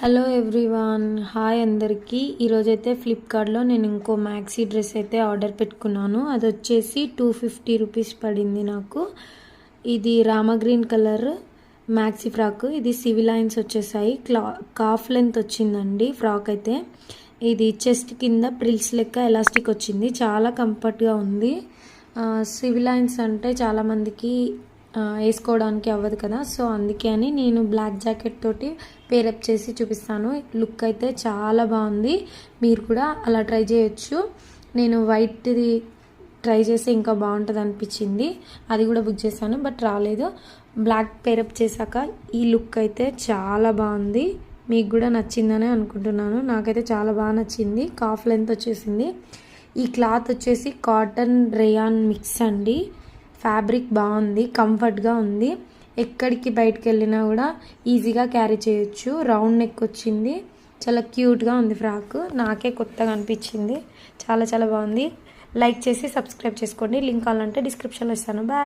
Hello everyone, hi అందరికీ. ఈరోజైతే ఫ్లిప్కార్ట్లో నేను ఇంకో మ్యాక్సీ డ్రెస్ అయితే ఆర్డర్ పెట్టుకున్నాను. అది వచ్చేసి 250 రూపీస్ పడింది నాకు. ఇది Rama green colour maxi frock. ఇది సివిల్ లైన్స్ వచ్చేసాయి, కాఫ్ లెంత్ వచ్చిందండి ఫ్రాక్ అయితే. ఇది చెస్ట్ కింద ప్రిల్స్ లెక్క ఎలాస్టిక్ వచ్చింది, చాలా కంఫర్ట్గా ఉంది. సివిల్ లైన్స్ అంటే చాలామందికి వేసుకోవడానికి అవ్వదు కదా, సో అందుకే అని నేను బ్లాక్ జాకెట్ తోటి పేరప్ చేసి చూపిస్తాను. లుక్ అయితే చాలా బాగుంది, మీరు కూడా అలా ట్రై చేయొచ్చు. నేను వైట్ది ట్రై చేస్తే ఇంకా బాగుంటుంది అనిపించింది, అది కూడా బుక్ చేశాను బట్ రాలేదు. బ్లాక్ పేరప్ చేశాక ఈ లుక్ అయితే చాలా బాగుంది, మీకు కూడా నచ్చిందనే అనుకుంటున్నాను. నాకైతే చాలా బాగా నచ్చింది. కాఫ్ లెంత్ వచ్చేసింది. ఈ క్లాత్ వచ్చేసి కాటన్ రేయాన్ మిక్స్ అండి. ఫ్యాబ్రిక్ బాగుంది, కంఫర్ట్గా ఉంది. ఎక్కడికి బయటకు వెళ్ళినా కూడా ఈజీగా క్యారీ చేయొచ్చు. రౌండ్ నెక్ వచ్చింది, చాలా క్యూట్గా ఉంది ఫ్రాక్. నాకే కొత్తగా అనిపించింది, చాలా చాలా బాగుంది. లైక్ చేసి సబ్స్క్రైబ్ చేసుకోండి. లింక్ కావాలంటే డిస్క్రిప్షన్లో ఇస్తాను. బాయ్.